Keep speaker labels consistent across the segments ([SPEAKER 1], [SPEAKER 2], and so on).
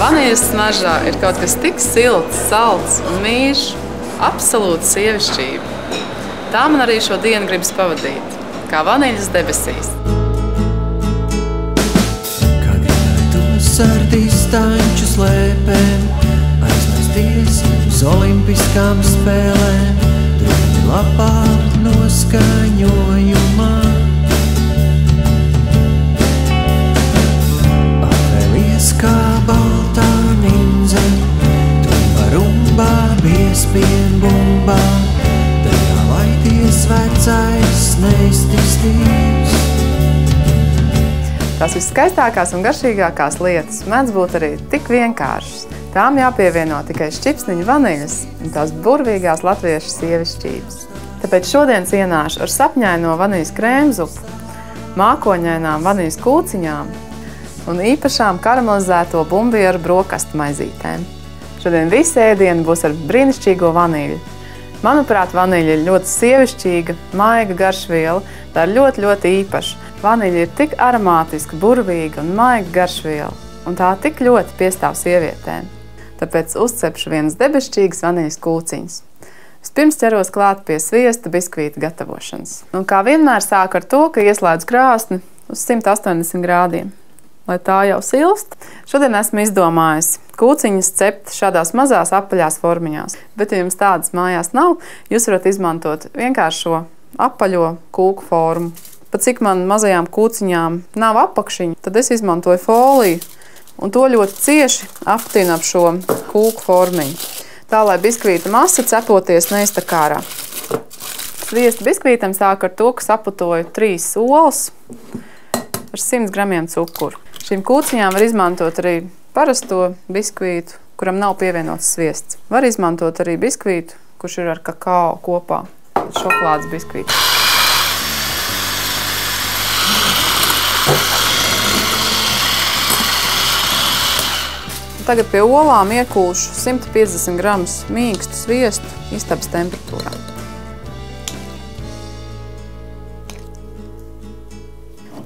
[SPEAKER 1] Vaniļas smaržā ir kaut kas tik silts, salds un mīļš, absolūta sievišķība. Tā man arī šo dienu gribas pavadīt, kā vaniļas debesīs.
[SPEAKER 2] Kā gribētu tos ar distanču slēpēm, aizlaisties uz olimpiskām spēlēm, drūmi lapā noskaņojumā. Atvēlies kā baltā ninze, tumba rumbā, biespien bumbā, tajā laities vecais neiztistīs.
[SPEAKER 1] Tās viskaistākās un garšīgākās lietas mēdz būt arī tik vienkāršas. Tām jāpievieno tikai šķipsniņa vaniļas un tās burvīgās latviešu sievišķības. Tāpēc šodien cienāšu ar sapņaino vaniļas krēmzupu, mākoņainām vaniļas kūciņām un īpašām karamelizēto bumbieru brokastu maizītēm. Šodien visi ēdieni būs ar brīnišķīgo vaniļu. Manuprāt, vaniļa ir ļoti sievišķīga, maiga garšviela, tā ir ļoti īpaša. Vaniļa ir tik aromātiska, burvīga un maiga garšviela, un tā tik ļoti piestāv sievietēm. Tāpēc uzcepšu vienas debesšķīgas vaniļas kūciņas. Vispirms ķeros klāt pie sviesta biskvīta gatavošanas. Un kā vienmēr sāku ar to, ka ieslēdzu krāsni uz 180 grādiem. Lai tā jau silst, šodien esmu izdomājusi kūciņas cept šādās mazās apaļās formiņās. Bet, ja jums tādas mājās nav, jūs varat izmantot vienkārši šo apaļo kūku formu. Pat cik man mazajām kūciņām nav apakšiņa, tad es izmantoju foliju un to ļoti cieši aptinu ap šo kūku formiņu. Tā, lai biskvīta masa cepoties neiztek ārā. Sviesta biskvītam sāk ar to, ka saputoju 3 olas ar 100 gramiem cukuru. Šīm kūciņām var izmantot arī parasto biskvītu, kuram nav pievienots sviests. Var izmantot arī biskvītu, kurš ir ar kakao kopā, šokolādes biskvītu. Tagad pie olām iekūšu 150 gramus mīkstu sviestu istabas temperatūrā.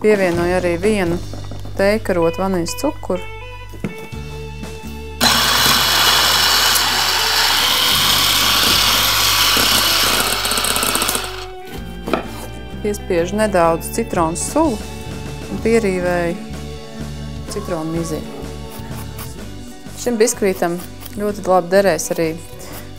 [SPEAKER 1] Pievienoju arī 1 tejkarotu vaniļas cukuru. Piespiežu nedaudz citronu sulu un pierīvēju citronu miziņu. Šim biskvītam ļoti labi derēs arī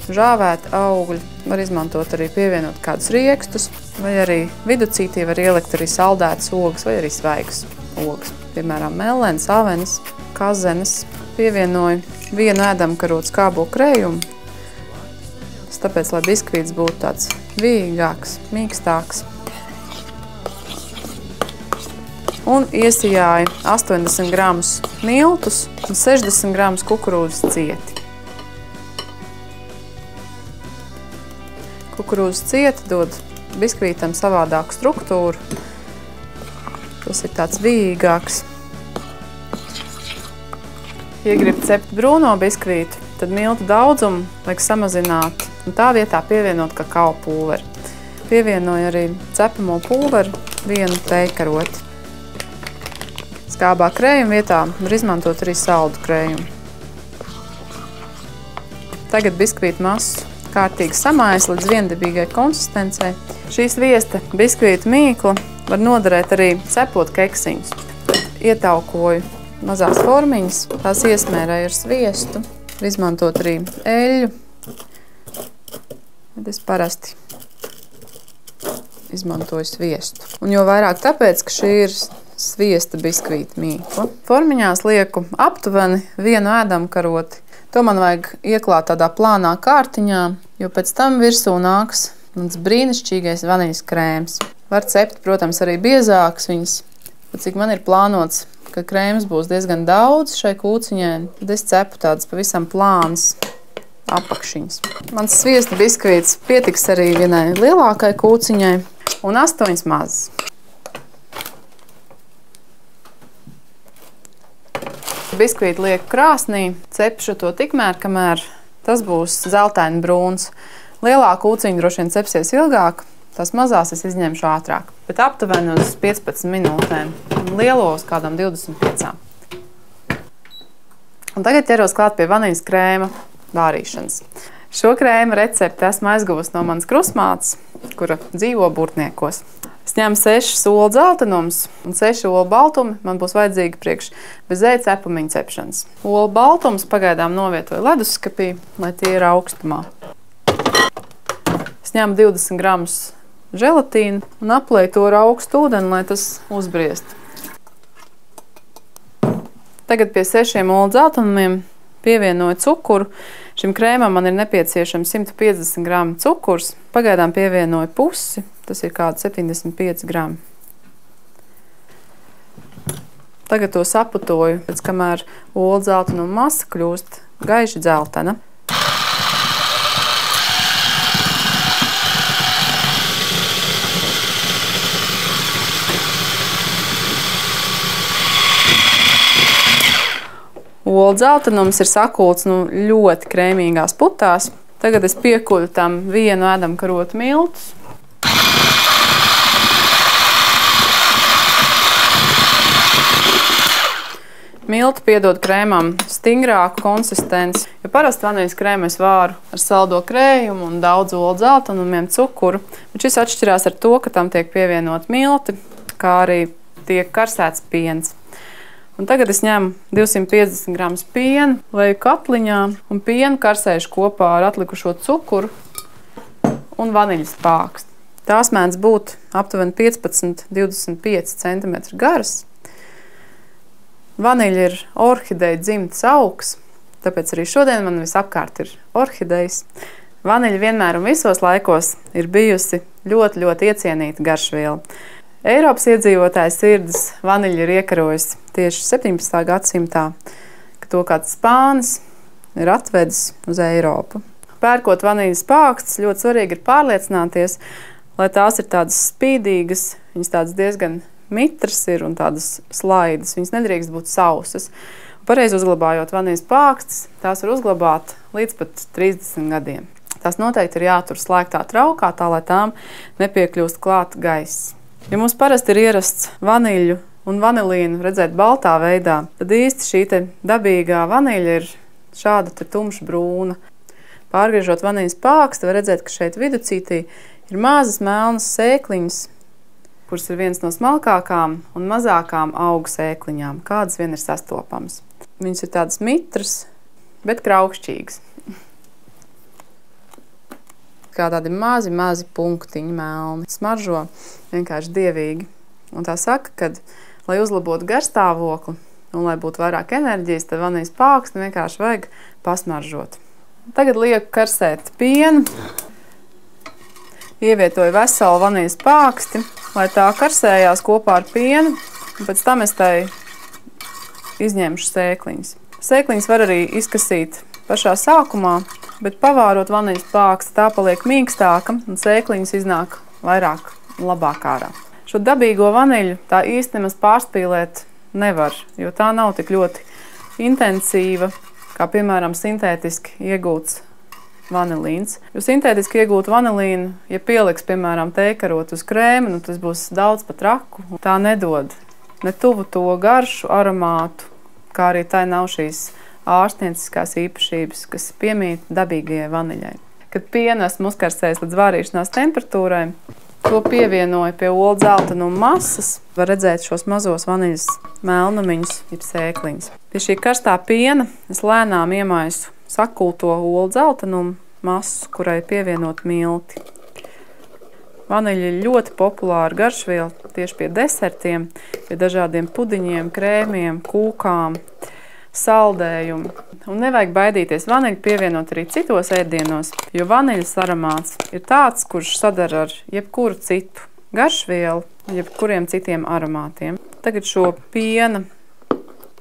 [SPEAKER 1] žāvēti augļi. Var izmantot arī pievienot kādus riekstus, vai arī viducītī var ielikt arī saldētas ogas vai arī svaigas ogas. Piemēram, mellenes, avenes, kazenes. Pievienoju 1 ēdamkarotu skābo krējumu. Tāpēc, lai biskvīts būtu tāds vīgāks, mīkstāks. Un iesijāju 80 gramus miltus un 60 gramus kukurūzas cieti. Kukurūzas cieti dod biskvītam savādāku struktūru. Tas ir tāds vīgāks. Ja grib cept brūno biskvītu, tad miltu daudzumu vajag samazināt un tā vietā pievienot kakao pulveri. Pievienoju arī cepamo pulveri 1 tejkaroti. Skābā krējuma vietā var izmantot arī saldu krējumu. Tagad biskvītu masu kārtīgi samājas līdz viendabīgai konsistencei. Šī sviesta biskvītu mīkla var noderēt arī cepot keksiņus. Ietaukoju mazās formiņas, tās iesmērēju ar sviestu. Var izmantot arī eļļu. Bet es parasti izmantoju sviestu. Un jo vairāk tāpēc, ka šī ir sviesta biskvīta mīkla. Formiņās lieku aptuveni 1 ēdamkaroti. To man vajag ieklāt tādā plānā kārtiņā, jo pēc tam virsū nāks mans brīnišķīgais vaniļas krēms. Var cept, protams, arī biezāks viņas, bet cik man ir plānots, ka krēms būs diezgan daudz šai kūciņai, tad es cepu tādas pavisam plānas apakšiņas. Mans sviesta biskvīts pietiks arī vienai lielākai kūciņai un 8 mazas. Biskvīti lieku krāsnī, cepšu to tikmēr, kamēr tas būs zeltaini brūns. Lielā kūciņa droši vien cepsies ilgāk, tās mazās es izņemšu ātrāk, bet aptuveni uz 15 minūtēm, lielo uz kādām 25. Un tagad ķeros klāt pie vaniļas krēma vārīšanas. Šo krēma recepti esmu aizguvusi no manas krustmātes, kura dzīvo Burtniekos. Es ņemu 6 olu dzeltenumus un 6 olu baltumi man būs vajadzīgi priekš bezēja cepumiņu cepšanas. Olu baltumus pagaidām novietoju leduskapī, lai tie ir augstumā. Es ņemu 20 gramus želatīnu un aplēju to ar augstu ūdeni, lai tas uzbriest. Tagad pie 6 olu dzeltenumiem pievienoju cukuru. Šim krēmam man ir nepieciešams 150 gramu cukurs. Pagaidām pievienoju pusi, tas ir kādi 75 grami. Tagad to saputoju, pēc kamēr olu dzeltenuma masa kļūst gaiši dzeltena. Olu dzeltenums ir sakults ļoti krēmīgās putās. Tagad es piekuļu tam 1 ēdamkarotu miltus. Milti piedod krēmam stingrāku konsistenci, jo parasti vaniļas krēmu es vāru ar saldo krējumu un daudz olu dzeltenumiem cukuru. Bet šis atšķirās ar to, ka tam tiek pievienot milti, kā arī tiek karsēts piens. Un tagad es ņemu 250 gramus piena, leju katliņā un pienu karsēšu kopā ar atlikušo cukuru un vaniļas pākstu. Tās mēdz būt aptuveni 15–25 cm garas. Vaniļa ir orhideja dzimtas augs, tāpēc arī šodien man visapkārt ir orhidejas. Vaniļa vienmēr un visos laikos ir bijusi ļoti iecienīta garšviela. Eiropas iedzīvotāju sirdis vaniļa ir iekarojusi tieši 17. gadsimtā, ka to kāds spānis ir atvedis uz Eiropu. Pērkot vaniļas pākstus, ļoti svarīgi ir pārliecināties, lai tās ir tādas spīdīgas, viņas tādas diezgan mitras ir un tādas slaidas, viņas nedrīkst būt sausas. Pareizi uzglabājot vaniļas pākstus, tās var uzglabāt līdz pat 30 gadiem. Tās noteikti ir jātur slēgtā traukā, tā lai tām nepiekļūst klāt gaiss. Ja mums parasti ir ierasts vaniļu un vanilīnu redzēt baltā veidā, tad īsti šī dabīgā vaniļa ir šāda tumša brūna. Pārgriežot vaniļas pākstu, var redzēt, ka šeit viducītī ir mazas melnas sēkliņas, kuras ir viens no smalkākām un mazākām augu sēkliņām, kādas vien ir sastopamas. Viņas ir tādas mitras, bet kraukšķīgas. Kā tādi mazi punktiņi melni. Smaržo vienkārši dievīgi. Un tā saka, ka, lai uzlabotu garstāvokli un lai būtu vairāk enerģijas, tad vaniļas pākstu vienkārši vajag pasmaržot. Tagad lieku karsēt pienu. Ievietoju veselu vaniļas pāksti, lai tā karsējās kopā ar pienu. Un pēc tam es tai izņemšu sēkliņas. Sēkliņas var arī izkasīt pašā sākumā, bet pavārot vaniļas pāksti, tā paliek mīkstāka un sēkliņas iznāk vairāk labāk ārā. Šo dabīgo vaniļu tā īsti nemaz pārspīlēt nevar, jo tā nav tik ļoti intensīva, kā piemēram sintētiski iegūts vanilīns. Jo sintētiski iegūt vanilīnu, ja pieliks, piemēram, teikarot uz krēmu, tas būs daudz pat traku. Tā nedod ne tuvu to garšu, aromātu, kā arī tai nav šīs ārstnieciskās īpašības, kas piemīt dabīgajai vaniļai. Kad pienu esmu uzkarsējis līdz vārīšanās temperatūrai, to pievienoju pie olu dzeltenuma masas. Var redzēt šos mazos vaniļas melnumiņus, jeb sēkliņas. Pie šī karstā piena es lēnām iemaisu sakulto olu dzeltenumu masu, kurai pievienot milti. Vaniļa ir ļoti populāra garšviela tieši pie desertiem, pie dažādiem pudiņiem, krēmiem, kūkām, saldējumu. Un nevajag baidīties vaniļu pievienot arī citos ēdienos, jo vaniļas aromāts ir tāds, kurš sadara ar jebkuru citu garšvielu, jebkuriem citiem aromātiem. Tagad šo piena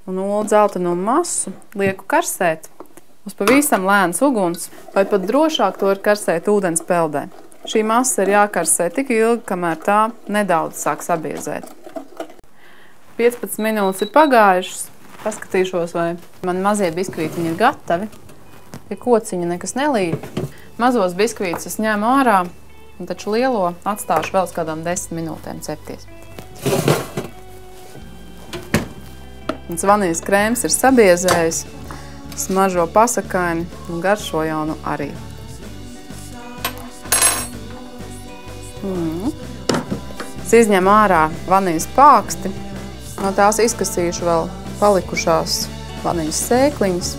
[SPEAKER 1] un olu dzeltenumu masu lieku karsēt uz pavisam lēnas uguns, vai pat drošāk to ir karsēt ūdens peldē. Šī masa ir jākarsē tik ilgi, kamēr tā nedaudz sāk sabiezēt. 15 minūtes ir pagājušas. Paskatīšos, vai man mazie biskvītiņi ir gatavi. Pie kociņa nekas nelīd. Mazos biskvītus es ņēmu ārā, un taču lielo atstāšu vēl uz kādām 10 minūtēm cepties. Vaniļas krēms ir sabiezējis. Smaržo pasakaini un garšo jau nu arī. Es izņemu ārā vanīļas pāksti. No tās izkasīšu vēl palikušās vanīļas sēkliņas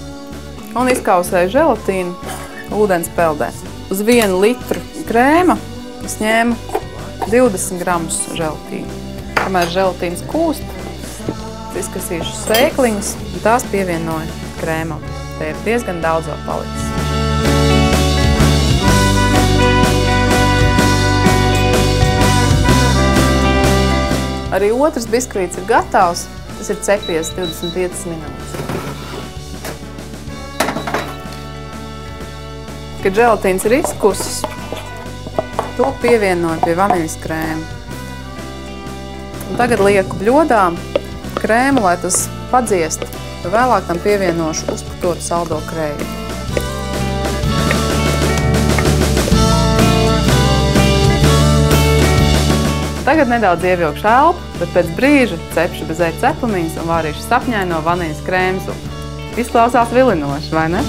[SPEAKER 1] un izkausēju želatīnu ūdens peldē. Uz 1 litru krēma es ņēmu 20 gramus želatīnu. Kamēr želatīns kūst, izkasīšu sēkliņas un tās pievienoju krēmam. Te ir diezgan daudz vēl palicis. Arī otrs biskvīts ir gatavs. Tas ir cepies 25 minūtes. Kad želatīns ir izkusis, to pievienoju pie vanīļas krēma. Un tagad lieku bļodā krēmu, lai tas padziest. Vēlāk tam pievienošu uzputotu saldo krēju. Tagad nedaudz ievilkšu elpu, bet pēc brīža cepšu bezēju cepumiņus un vārīšu sapņaino vanīļas krēmu zupu. Izklausās vilinoši, vai ne?